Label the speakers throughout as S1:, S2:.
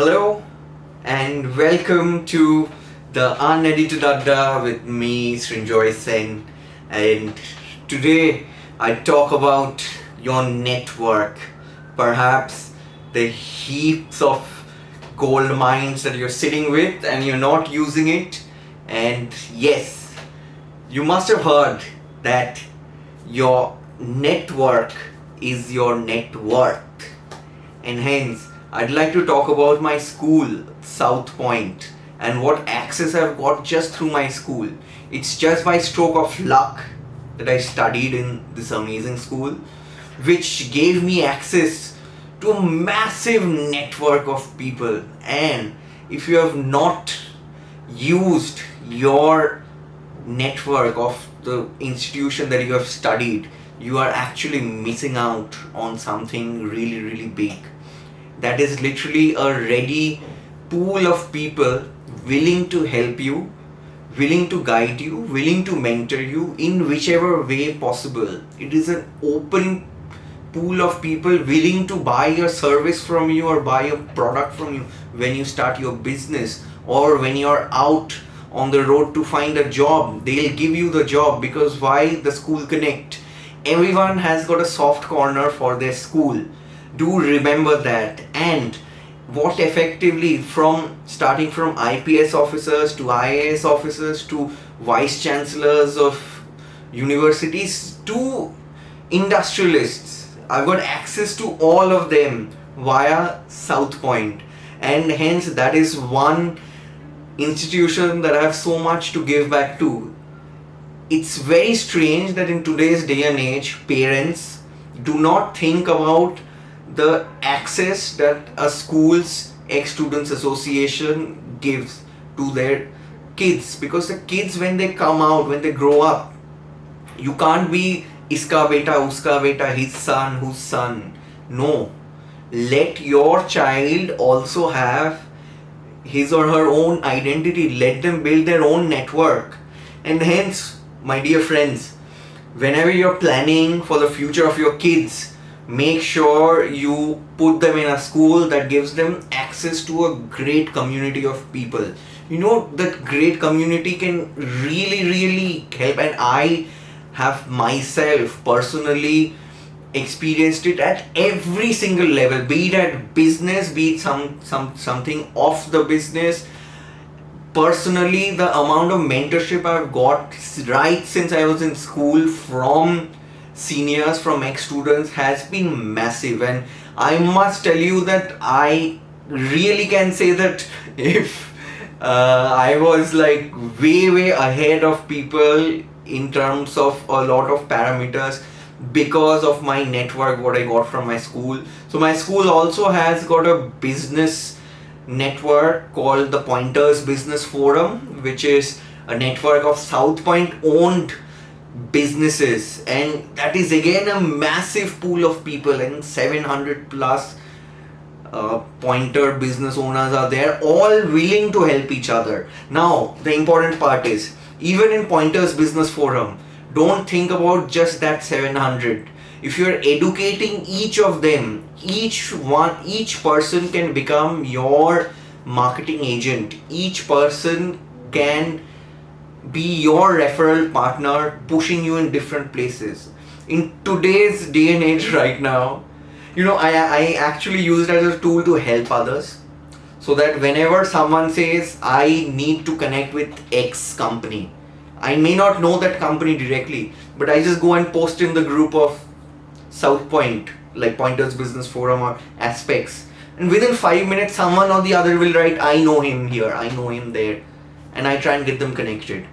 S1: Hello and welcome to the Unedited Adda with me, Srinjoy Sen. And today I talk about your network, perhaps the heaps of gold mines that you're sitting with and you're not using it. And yes, you must have heard that your network is your net worth, and hence I'd like to talk about my school, South Point, and what access I've got just through my school. It's just by stroke of luck that I studied in this amazing school, which gave me access to a massive network of people. And if you have not used your network of the institution that you have studied, you are actually missing out on something really, really big. That is literally a ready pool of people willing to help you, willing to guide you, willing to mentor you in whichever way possible. It is an open pool of people willing to buy your service from you or buy a product from you when you start your business, or when you're out on the road to find a job. They'll give you the job because why? The school connect. Everyone has got a soft corner for their school. Do remember that. And what effectively, from starting from IPS officers to IAS officers to vice chancellors of universities to industrialists, I've got access to all of them via South Point. And hence that is one institution that I have so much to give back to. It's very strange that in today's day and age, parents do not think about the access that a school's ex-students association gives to their kids, because the kids, when they come out, when they grow up, you can't be iska beta, uska beta, his son, whose son. No, let your child also have his or her own identity. Let them build their own network. And hence, my dear friends, whenever you're planning for the future of your kids, make sure you put them in a school that gives them access to a great community of people. You know, that great community can really help, and I have myself personally experienced it at every single level, be it at business, be it something off the business. Personally, the amount of mentorship I've got right since I was in school from seniors, from ex-students, has been massive. And I must tell you that I really can say that if I was like way ahead of people in terms of a lot of parameters because of my network, what I got from my school. So my school also has got a business network called the Pointers Business Forum, which is a network of South Point owned businesses, and that is again a massive pool of people, and 700 plus Pointer business owners are there, all willing to help each other. Now the important part is, even in Pointers Business Forum, don't think about just that 700. If you're educating each of them, each person can become your marketing agent. Each person can be your referral partner, pushing you in different places. In today's day and age right now, you know, I actually use it as a tool to help others, so that whenever someone says I need to connect with X company, I may not know that company directly, but I just go and post in the group of South Point, like Pointers Business Forum or Aspects, and within 5 minutes someone or the other will write, I know him here, I know him there, and I try and get them connected.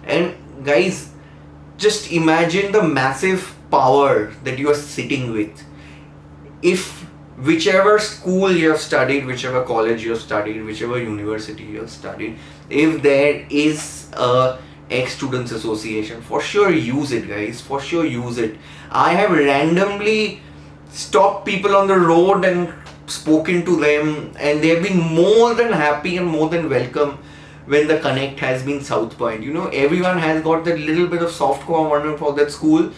S1: And guys, just imagine the massive power that you are sitting with. If whichever school you have studied, whichever college you have studied, whichever university you have studied, if there is a ex-students association, for sure use it, guys, for sure use it. I have randomly stopped people on the road and spoken to them, and they have been more than happy and more than welcome when the connect has been South Point. You know, everyone has got that little bit of soft corner for that school.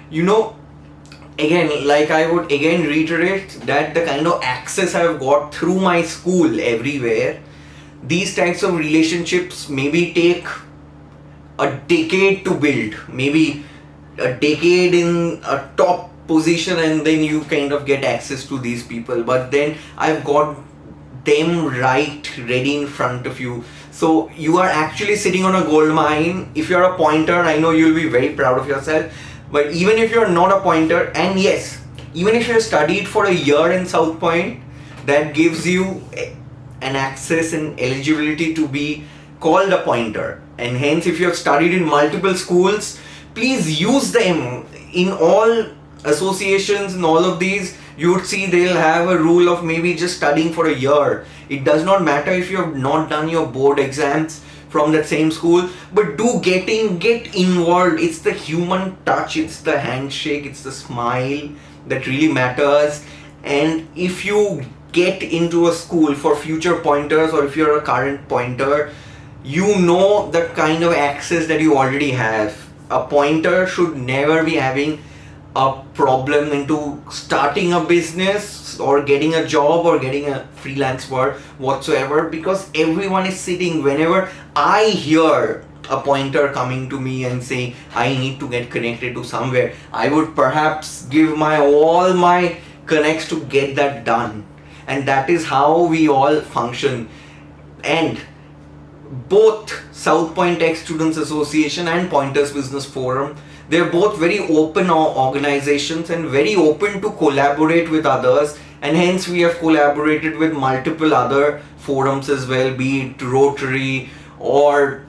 S1: You know, again, like I would again reiterate that the kind of access I've got through my school everywhere, these types of relationships maybe take a decade to build, maybe a decade in a top position, and then you kind of get access to these people. But then I've got them right ready in front of you. So you are actually sitting on a gold mine. If you're a pointer, I know you'll be very proud of yourself. But even if you're not a pointer, and yes, even if you studied for a year in South Point, that gives you an access and eligibility to be called a pointer. And hence, if you have studied in multiple schools, please use them in all associations. In all of these, you would see they'll have a rule of maybe just studying for a year. It does not matter if you have not done your board exams from that same school, but do get involved. It's the human touch, it's the handshake, it's the smile that really matters. And if you get into a school for future pointers, or if you're a current pointer, you know the kind of access that you already have. A pointer should never be having a problem into starting a business or getting a job or getting a freelance work whatsoever, because everyone is sitting. Whenever I hear a pointer coming to me and saying I need to get connected to somewhere, I would perhaps give all my connects to get that done. And that is how we all function. And both South Point Tech Students Association and Pointers Business Forum, they're both very open organizations and very open to collaborate with others, and hence we have collaborated with multiple other forums as well, be it Rotary or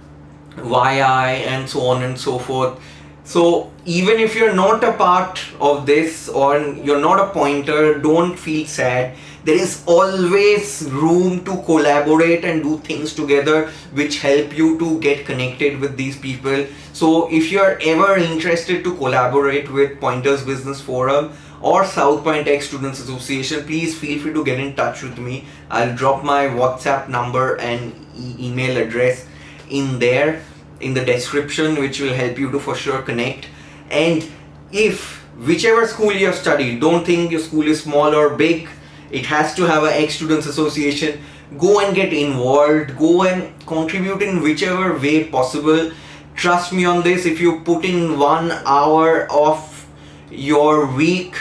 S1: YI and so on and so forth. So even if you're not a part of this or you're not a pointer, don't feel sad. There is always room to collaborate and do things together which help you to get connected with these people. So if you're ever interested to collaborate with Pointers Business Forum or South Point Tech Students Association, please feel free to get in touch with me. I'll drop my WhatsApp number and email address in there in the description, which will help you to for sure connect. And if whichever school you have studied, don't think your school is small or big, it has to have an ex-students association. Go and get involved, go and contribute in whichever way possible. Trust me on this, if you put in 1 hour of your week,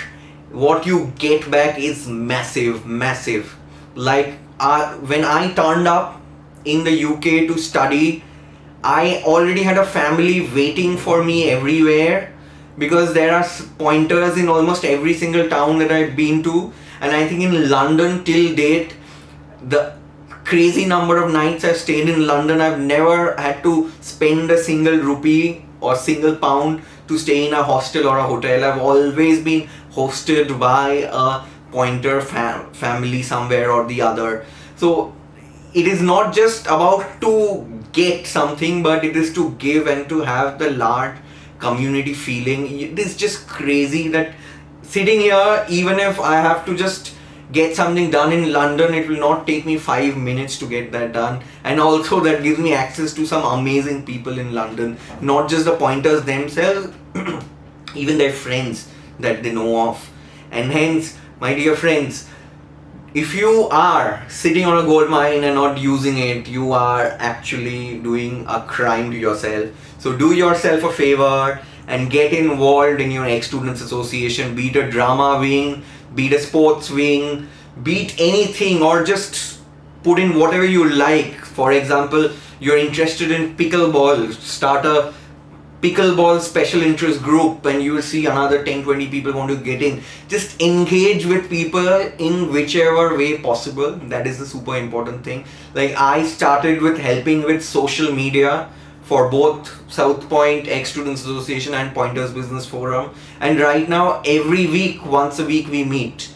S1: what you get back is massive. Like when I turned up in the UK to study, I already had a family waiting for me everywhere, because there are pointers in almost every single town that I've been to. And I think in London till date, the crazy number of nights I've stayed in London, I've never had to spend a single rupee or single pound to stay in a hostel or a hotel. I've always been hosted by a pointer family somewhere or the other. So it is not just about to get something, but it is to give and to have the large community feeling. It is just crazy that sitting here, even if I have to just get something done in London, it will not take me 5 minutes to get that done. And also that gives me access to some amazing people in London, not just the pointers themselves, even their friends that they know of. And hence, my dear friends, if you are sitting on a gold mine and not using it, you are actually doing a crime to yourself. So do yourself a favor and get involved in your ex-students association, be it a drama wing, be it a sports wing, be it anything, or just put in whatever you like. For example, you're interested in pickleball, start a pickleball special interest group and you will see another 10-20 people want to get in. Just engage with people in whichever way possible. That is the super important thing. Like I started with helping with social media for both South Point Ex-Students Association and Pointers Business Forum, and right now every week, once a week, we meet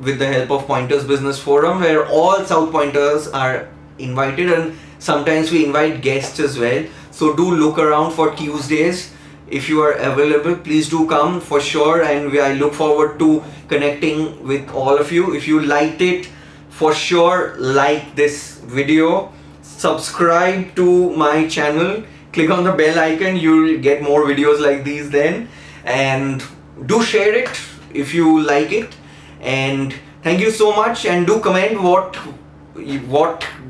S1: with the help of Pointers Business Forum, where all South Pointers are invited, and sometimes we invite guests as well. So do look around for Tuesdays. If you are available, please do come for sure, and I look forward to connecting with all of you. If you liked it, for sure like this video, subscribe to my channel, click on the bell icon, you'll get more videos like these then, and do share it if you like it. And thank you so much, and do comment what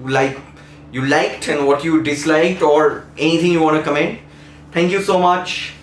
S1: like you liked and what you disliked, or anything you want to comment. Thank you so much.